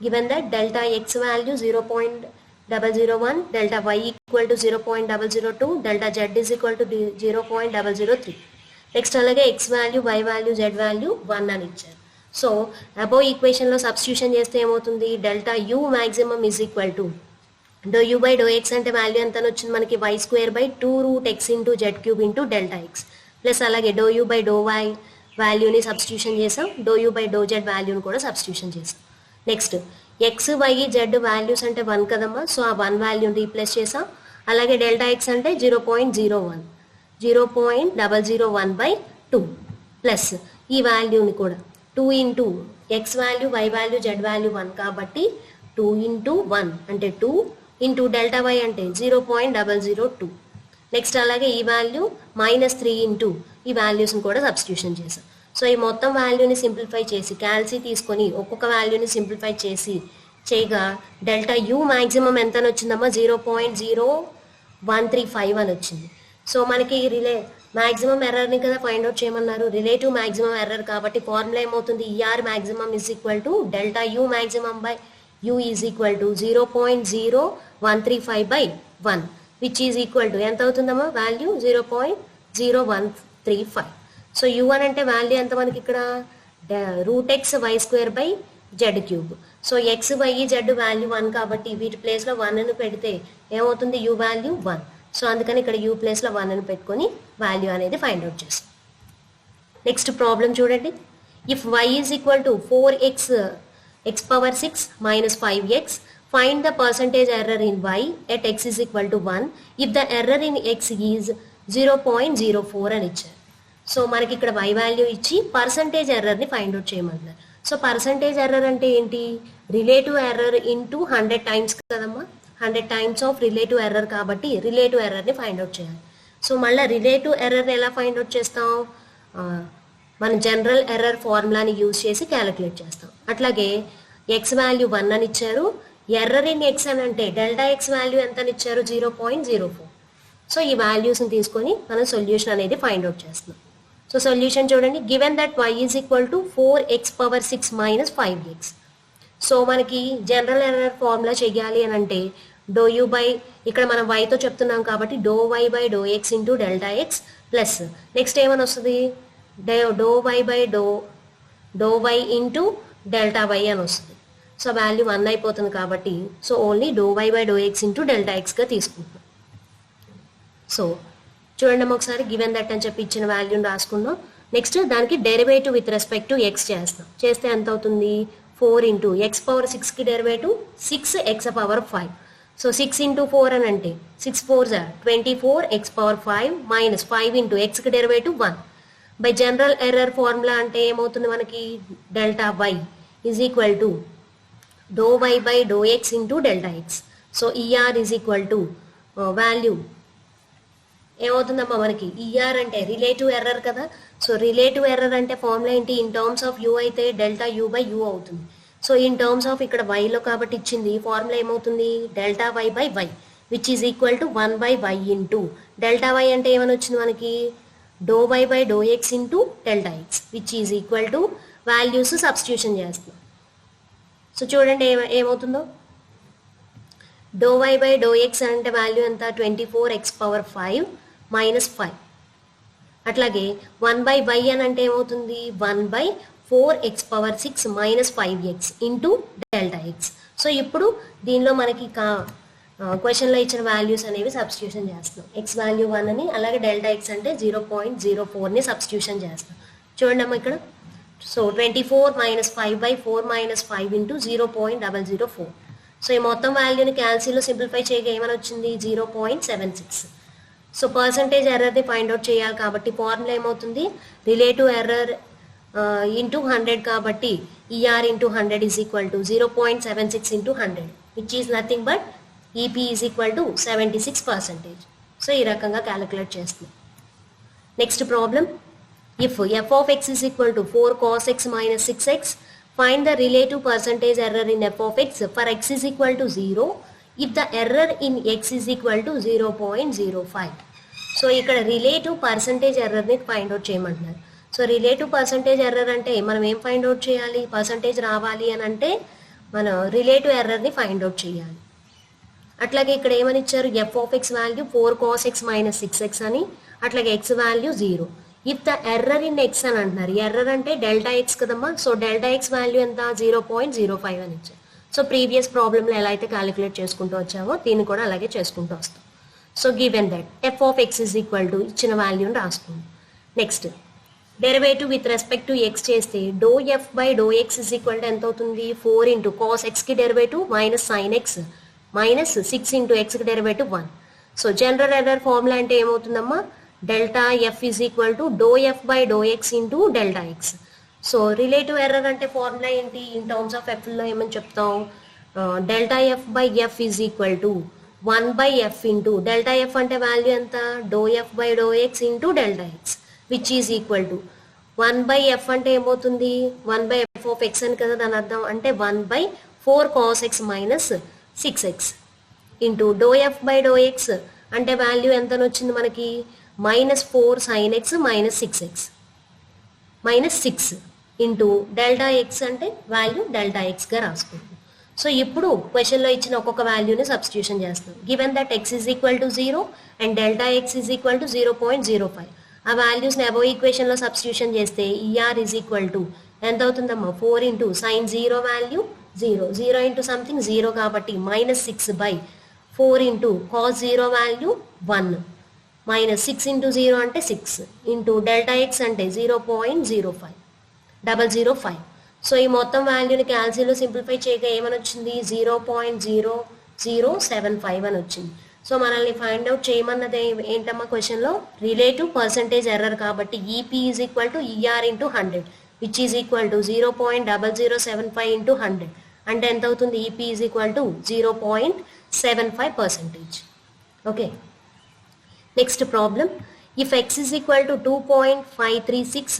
given that delta x value 0.001, delta y equal to 0.002, delta z is equal to 0.003. Next అలాగే x value, y value, z value 1 అని ఇచ్చారు. సో అబోవ్ ఈక్వేషన్లో సబ్స్టిట్యూషన్ చేస్తే ఏమవుతుంది delta u maximum is equal to ∂u/∂x అంటే వాల్యూ ఎంత వచ్చింది మనకి y² by 2√x into z cube into delta x plus అలాగే ∂u/∂y వాల్యూని సబ్స్టిట్యూషన్ చేసాం, ∂u/∂z వాల్యూని కూడా సబ్స్టిట్యూషన్ చేసాం. Next x y z values అంటే 1 కదమ్మా. సో ఆ 1 వాల్యూని రీప్లేస్ చేసాం. అలాగే డెల్టా ఎక్స్ అంటే 0.01/2 ప్లస్ ఈ వాల్యూని కూడా 2 into x value, y value, z value 1 కాబట్టి 2 ఇంటూ 1 అంటే 2 ఇంటూ డెల్టా వై అంటే 0.002. నెక్స్ట్ అలాగే ఈ వాల్యూ -3 ఇంటూ ఈ వాల్యూస్ని కూడా సబ్స్టిట్యూషన్ చేసాం. సో ఈ మొత్తం వాల్యూని సింప్లిఫై చేసి క్యాల్సీ తీసుకొని ఒక్కొక్క వాల్యూని సింప్లిఫై చేసి చేయగా డెల్టా యూ మ్యాక్సిమం ఎంత అని వచ్చిందమ్మా 0.0135 అని వచ్చింది. సో మనకి మ్యాక్సిమం ఎర్రర్ని కదా ఫైండ్ అవుట్ చేయమన్నారు, రిలేటివ్ మ్యాక్సిమం ఎర్రర్ కాబట్టి ఫార్ములా ఏమవుతుంది ER maximum is equal to delta u maximum by u is equal to 0.0135/1 which is equal to ఎంత అవుతుందమ్మా వాల్యూ 0.0135. సో యూ అని అంటే వాల్యూ ఎంత మనకి ఇక్కడ √xy² by z cube. So x y z value 1 కాబట్టి వీటి ప్లేస్లో 1ని పెడితే ఏమవుతుంది యూ వాల్యూ 1. సో అందుకని ఇక్కడ యూ ప్లేస్లో 1ని పెట్టుకొని వాల్యూ అనేది ఫైండ్ అవుట్ చేస్తాం. నెక్స్ట్ ప్రాబ్లం చూడండి. If y is equal to 4x x power 6 minus 5x find the percentage error in y at x is equal to 1 if the error in x is 0.04 అని ఇచ్చారు. సో మనకి ఇక్కడ y వాల్యూ ఇచ్చి పర్సంటేజ్ ఎర్రర్ని ఫైండ్ అవుట్ చేయమంటున్నారు. సో పర్సంటేజ్ ఎర్రర్ అంటే ఏంటి? రిలేటివ్ ఎర్రర్ ఇంటూ 100 టైమ్స్ కదమ్మా, 100 టైమ్స్ ఆఫ్ రిలేటివ్ ఎర్రర్ కాబట్టి రిలేటివ్ ఎర్రర్ని ఫైండ్ అవుట్ చేయాలి. సో మళ్ళీ రిలేటివ్ ఎర్రర్ని ఎలా ఫైండ్ అవుట్ చేస్తాం? మనం జనరల్ ఎర్రర్ ఫార్ములాని యూజ్ చేసి క్యాలిక్యులేట్ చేస్తాం. అట్లాగే ఎక్స్ వాల్యూ 1 అని ఇచ్చారు, ఎర్రర్ ఇన్ ఎక్స్ అని అంటే డెల్టా ఎక్స్ వాల్యూ ఎంత అని ఇచ్చారు? 0.04. సో ఈ వాల్యూస్ని తీసుకొని మనం సొల్యూషన్ అనేది ఫైండ్ అవుట్ చేస్తున్నాం. సో సొల్యూషన్ చూడండి. Given that y is equal to 4x power 6 minus 5x. So మనకి జనరల్ ఎర్రర్ ఫార్ములా చెయ్యాలి అని అంటే డో యూ బై, ఇక్కడ మనం వైతో చెప్తున్నాం కాబట్టి do y by do x into delta x plus next ఏమని వస్తుంది? Do y by do y into delta y అని వస్తుంది. సో వాల్యూ 1 అయిపోతుంది కాబట్టి so only do y by do x into delta ఎక్స్గా తీసుకుంటాం. సో చూడండి అమ్మ ఒకసారి గివెన్ దట్ అని చెప్పి ఇచ్చిన వాల్యూని రాసుకుందాం. నెక్స్ట్ దానికి derivative with respect to x చేస్తాం. చేస్తే ఎంత అవుతుంది? 4 ఇంటూ ఎక్స్ పవర్ 6కి derivative 6x power 5. So 6 into 4 అని అంటే 6 4s 24 x power 5 minus 5 into ఎక్స్కి derivative 1. By general error formula అంటే ఏమవుతుంది మనకి? Delta y is equal to do y by do x into delta x. So ER is equal to value ఏమవుతుందమ్మా మనకి? ఈఆర్ అంటే రిలేటివ్ ఎర్రర్ కదా. సో రిలేటివ్ ఎర్రర్ అంటే ఫార్ములా ఏంటి? ఇన్ టర్మ్స్ ఆఫ్ యూ అయితే డెల్టా యూ బై యూ అవుతుంది. సో ఇన్ టర్మ్స్ ఆఫ్ ఇక్కడ వైలో కాబట్టి ఇచ్చింది ఫార్ములా ఏమవుతుంది? Delta y by y which is equal to 1 by y into delta y అంటే ఏమని వచ్చింది మనకి? Do y by do x into delta x which is equal to values substitution చేస్తున్నాం. సో చూడండి ఏమవుతుందో. Do y by do x అంటే వాల్యూ ఎంత? 24x power 5 minus 5. అట్లాగే 1 బై వై అని అంటే ఏమవుతుంది? 1 by 4x power 6 minus 5x into delta x. So ఇప్పుడు దీనిలో మనకి క్వశ్చన్లో ఇచ్చిన వాల్యూస్ అనేవి సబ్స్టిట్యూషన్ చేస్తున్నాం. ఎక్స్ వాల్యూ 1 అని, అలాగే డెల్టా ఎక్స్ అంటే 0.04ని సబ్స్టిట్యూషన్ చేస్తాం. చూడండి అమ్మ ఇక్కడ. So 24 minus 5 by 4 minus 5 into 0.004. So ఈ మొత్తం వాల్యూని క్యాల్సీలో సింప్లిఫై చేయగా ఏమని వచ్చింది? 0.76. సో పర్సంటేజ్ ఎర్రర్ని ఫైండ్ అవుట్ చేయాలి కాబట్టి ఫార్ములా ఏమవుతుంది? రిలేటివ్ ఎర్రర్ ఇంటూ 100 కాబట్టి ER into 100 is equal to 0.76 into 100 which is nothing but EP is equal to 76%. So ఈ రకంగా క్యాలిక్యులేట్ చేస్తున్నాం. Next problem. If f of x is equal to 4 cos x minus 6x find the relative percentage error in f of x for x is equal to 0 if the error in x is equal to 0.05. So ఇక్కడ రిలేటివ్ పర్సంటేజ్ ఎర్రర్ని ఫైండ్ అవుట్ చేయమంటున్నారు. సో రిలేటివ్ పర్సంటేజ్ ఎర్రర్ అంటే మనం ఏం ఫైండ్ అవుట్ చేయాలి? పర్సంటేజ్ రావాలి అని అంటే మనం రిలేటివ్ ఎర్రర్ని ఫైండ్ అవుట్ చేయాలి. అట్లాగే ఇక్కడ ఏమని ఇచ్చారు? F of X value 4 cos x minus 6x అని, అట్లాగే X value 0. If the error in X అని అంటున్నారు. ఎర్రర్ అంటే డెల్టా ఎక్స్ కదమ్మా. సో డెల్టా ఎక్స్ వాల్యూ ఎంత? 0.05 అని ఇచ్చారు. సో ప్రీవియస్ ప్రాబ్లంలో ఎలా అయితే క్యాలిక్యులేట్ చేసుకుంటూ వచ్చామో దీన్ని కూడా అలాగే చేసుకుంటూ వస్తాం. So given that f of x is equal to ఇచ్చిన వాల్యూని రాసుకుందాం. Next derivative with respect to x చేస్తే do f by do x is equal to ఎంత అవుతుంది? 4 ఇంటూ కాస్ ఎక్స్కి derivative minus sine x minus 6 into ఎక్స్కి derivative 1. So general error formula అంటే ఏమవుతుందమ్మా? Delta f is equal to do f by do x into delta x. So relative error అంటే ఫార్ములా ఏంటి? ఇన్ టర్మ్స్ ఆఫ్ ఎఫ్లో ఏమని చెప్తాం? Delta f by f is equal to 1 by f into delta f అంటే వాల్యూ ఎంత? Do f by do x into delta x which is equal to 1 by f అంటే ఏమవుతుంది? 1 బై ఎఫ్ ఆఫ్ ఎక్స్ అని కదా దాని అర్థం. అంటే 1 by 4 cos x minus 6x into do f by do x అంటే వాల్యూ ఎంత వచ్చింది మనకి? Minus 4 sin x minus 6x minus 6 into delta x అంటే వాల్యూ డెల్టా ఎక్స్గా రాసుకుంటాం. సో ఇప్పుడు క్వశ్చన్లో ఇచ్చిన ఒక్కొక్క వాల్యూని సబ్స్టిట్యూషన్ చేస్తాం. Given that x is equal to 0 and delta x is equal to 0.05. ఆ వాల్యూస్ని అబోవ్ ఈక్వేషన్లో సబ్స్టిట్యూషన్ చేస్తే ఈఆర్ ఈజ్ ఈక్వల్ టు ఎంత అవుతుందమ్మా? 4 into sine 0 value 0 into something 0 కాబట్టి minus 6 by 4 into cos 0 value 1 minus 6 into 0 అంటే 6 ఇంటూ డెల్టా ఎక్స్ అంటే 0.05. సో ఈ మొత్తం వాల్యూని క్యాల్సిలో సింప్లిఫై చేయగా ఏమని వచ్చింది 0.0075 అని వచ్చింది. సో మనల్ని ఫైండ్ అవుట్ చేయమన్నది ఏంటమ్మా క్వశ్చన్లో రిలేటివ్ పర్సంటేజ్ ఎర్రర్ కాబట్టి EP is equal to ER into 100 which is equal to 0.0075 into 100 అంటే ఎంత అవుతుంది EP is equal to 0.75%. Okay, next problem. If x is equal to 2.536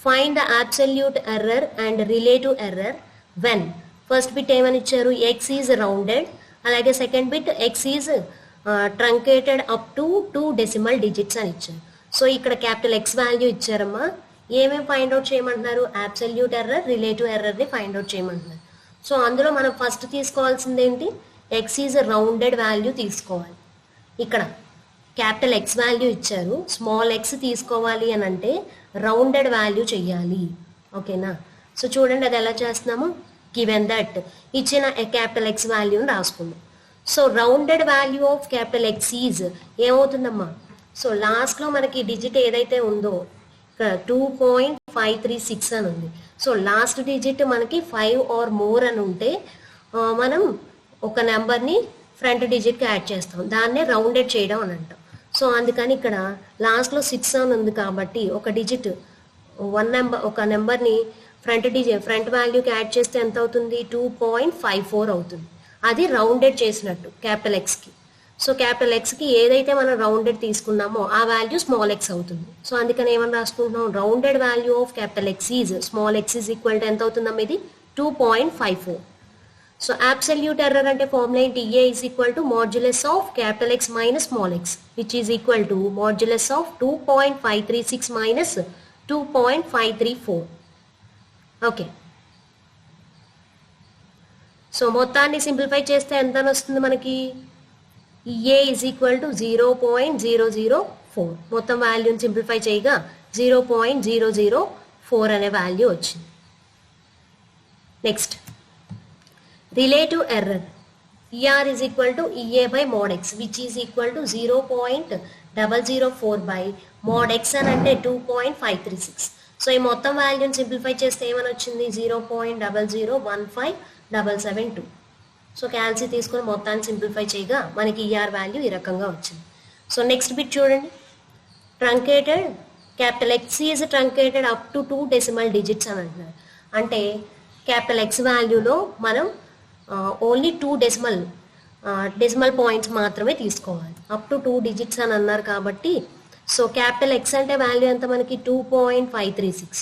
find the absolute error and relative error when first bit ఏమని ఇచ్చారు x is rounded, అలాగే second bit x is truncated up to 2 decimal digits అని ఇచ్చారు. సో ఇక్కడ క్యాపిటల్ X వాల్యూ ఇచ్చారమ్మా, ఏమేమి ఫైండ్ అవుట్ చేయమంటున్నారు అబ్సల్యూట్ ఎర్రర్ రిలేటివ్ ఎర్రర్ని ఫైండ్ అవుట్ చేయమంటున్నారు. సో అందులో మనం ఫస్ట్ తీసుకోవాల్సింది ఏంటి x is రౌండెడ్ వాల్యూ తీసుకోవాలి. ఇక్కడ క్యాపిటల్ X వాల్యూ ఇచ్చారు, స్మాల్ x తీసుకోవాలి అని అంటే రౌండెడ్ వాల్యూ చెయ్యాలి. ఓకేనా, సో చూడండి అది ఎలా చేస్తున్నాము. గివెన్ దట్ ఇచ్చిన క్యాపిటల్ X వాల్యూని రాసుకుందాం. So rounded value of capital X is ఏమవుతుందమ్మా, సో లాస్ట్లో మనకి డిజిట్ ఏదైతే ఉందో ఇక్కడ 2.536 అని ఉంది. సో లాస్ట్ డిజిట్ మనకి 5 ఆర్ మోర్ అని ఉంటే మనం ఒక నెంబర్ని ఫ్రంట్ డిజిట్కి యాడ్ చేస్తాం, దాన్నే రౌండెడ్ చేయడం అని అంటాం. సో అందుకని ఇక్కడ లాస్ట్లో 6 అని ఉంది కాబట్టి ఒక డిజిట్ ఒక నెంబర్ని ఫ్రంట్ వాల్యూకి యాడ్ చేస్తే ఎంత అవుతుంది 2.54 అవుతుంది. అది రౌండెడ్ చేసినట్టు క్యాపిటల్ Xకి. సో క్యాపిటల్ Xకి ఏదైతే మనం రౌండెడ్ తీసుకున్నామో ఆ వాల్యూ స్మాల్ x అవుతుంది. సో అందుకని ఏమని రాసుకుంటున్నాం rounded value of capital X is small x is equal to ఎంత అవుతుందమ్మా ఇది 2.54. సో అబ్సల్యూట్ ఎర్రర్ అంటే ఫార్ములా ఏంటి A is equal to modulus of capital X minus small x which is equal to modulus of 2.536 minus 2.534. Okay, so మొత్తాన్ని సింప్లిఫై చేస్తే ఎంత వస్తుంది మనకి A ఈజ్ ఈక్వల్ టు 0.004. మొత్తం వాల్యూని సింప్లిఫై చేయగా 0.004 అనే వాల్యూ వచ్చింది. Next relative error ER is equal to EA by mod x which is equal to 0.004 by mod x అని అంటే 2.536. సో ఈ మొత్తం వాల్యూని సింప్లిఫై చేస్తే ఏమని వచ్చింది 0.0015772. సో క్యాల్సీ తీసుకొని మొత్తాన్ని సింప్లిఫై చేయగా మనకి ER వాల్యూ ఈ రకంగా వచ్చింది. సో నెక్స్ట్ బిట్ చూడండి, truncated capital X is truncated up to 2 decimal digits అని అంటున్నారు. అంటే క్యాపిటల్ X వాల్యూలో మనం ఓన్లీ 2 డెసిమల్ పాయింట్స్ మాత్రమే తీసుకోవాలి. అప్ టు 2 digits అని అన్నారు కాబట్టి సో క్యాపిటల్ X అంటే వాల్యూ ఎంత మనకి 2.536.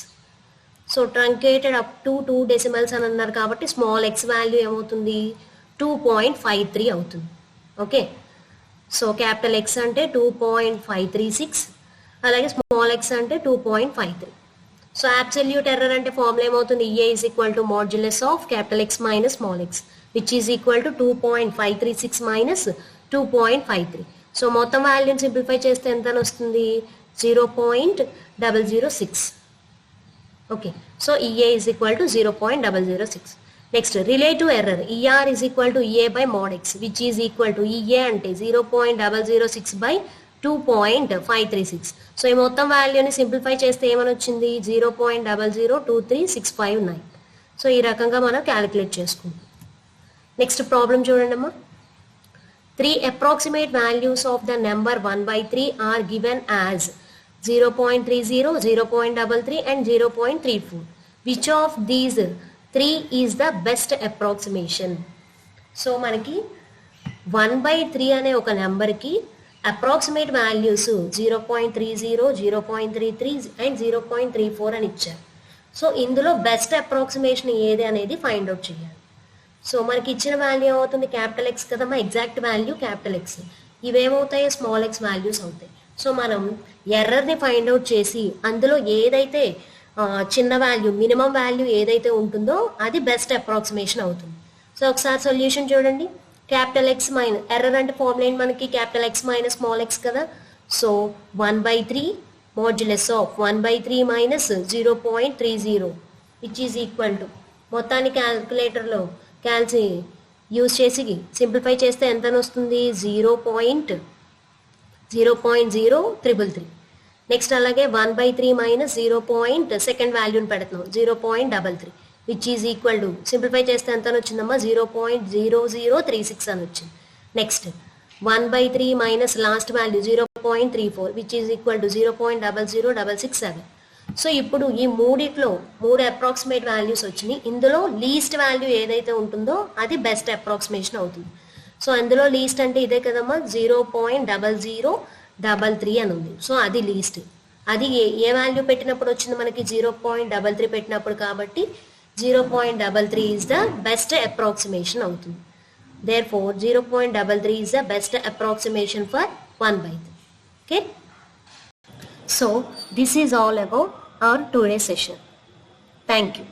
So truncated up to 2 decimals అని అన్నారు కాబట్టి స్మాల్ x వాల్యూ ఏమవుతుంది 2.53 అవుతుంది. ఓకే, సో క్యాపిటల్ X అంటే 2.536 అలాగే స్మాల్ x అంటే 2.53. సో అబ్సల్యూట్ ఎర్రర్ అంటే ఫార్ములా ఏమవుతుంది EA is equal to modulus of capital X minus small x which is equal to 2.536 minus 2.53. So మొత్తం వాల్యూని సింప్లిఫై చేస్తే ఎంత వస్తుంది 0.006. Okay, so EA is equal to 0.006. Next relative error ER is equal to EA by mod x which is equal to EA అంటే 0.006 బై 2.536. సో ఈ మొత్తం వాల్యూని సింప్లిఫై చేస్తే ఏమని వచ్చింది 0.0023659. సో ఈ రకంగా మనం క్యాలిక్యులేట్ చేసుకుంటాం. నెక్స్ట్ ప్రాబ్లం చూడండి అమ్మా. 3 approximate values of the number 1/3 are given as 0.30, 0.33 and 0.34. Which of these 3 is the best approximation? So మనకి 1/3 అనే ఒక నెంబర్కి అప్రాక్సిమేట్ వాల్యూస్ 0.30, 0.33 అండ్ 0.34 అని ఇచ్చారు. సో ఇందులో బెస్ట్ అప్రాక్సిమేషన్ ఏది అనేది ఫైండ్ అవుట్ చేయాలి. సో మనకి ఇచ్చిన వాల్యూ ఏమవుతుంది క్యాపిటల్ X కదమ్మా, ఎగ్జాక్ట్ వాల్యూ క్యాపిటల్ X, ఇవేమవుతాయి స్మాల్ x వాల్యూస్ అవుతాయి. సో మనం ఎర్రర్ని ఫైండ్ అవుట్ చేసి అందులో ఏదైతే చిన్న వాల్యూ మినిమం వాల్యూ ఏదైతే ఉంటుందో అది బెస్ట్ అప్రాక్సిమేషన్ అవుతుంది. సో ఒకసారి సొల్యూషన్ చూడండి. క్యాపిటల్ X మైనస్ ఎర్రర్ అంటే ఫార్ములా ఏంటి మనకి capital X minus small x కదా. So 1/3 modulus of 1/3 minus 0.30 which is equal to మొత్తాన్ని క్యాల్కులేటర్లో యూజ్ చేసి సింప్లిఫై చేస్తే ఎంత వస్తుంది 0.002 0.0333. నెక్స్ట్ అలాగే 1/3 మైనస్ 0. సెకండ్ వాల్యూని పెడుతున్నాం 0.33 which is equal to simplify చేస్తే ఎంత వచ్చిందమ్మా 0.0036 అని వచ్చింది. Next 1/3 minus last value 0.34 which is equal to 0.00667. So ఇప్పుడు ఈ మూడిట్లో 3 అప్రాక్సిమేట్ వాల్యూస్ వచ్చినాయి. ఇందులో లీస్ట్ వాల్యూ ఏదైతే ఉంటుందో అది బెస్ట్ అప్రాక్సిమేషన్ అవుతుంది. సో అందులో లీస్ట్ అంటే ఇదే కదమ్మా 0.0033 అని ఉంది. సో అది లీస్ట్. అది ఏ వాల్యూ పెట్టినప్పుడు వచ్చింది మనకి 0.33 పెట్టినప్పుడు, కాబట్టి 0.33 ఈజ్ ద బెస్ట్ అప్రాక్సిమేషన్ అవుతుంది. Therefore 0.33 is the best approximation for 1/3. Okay. So this is all about our today's session. Thank you.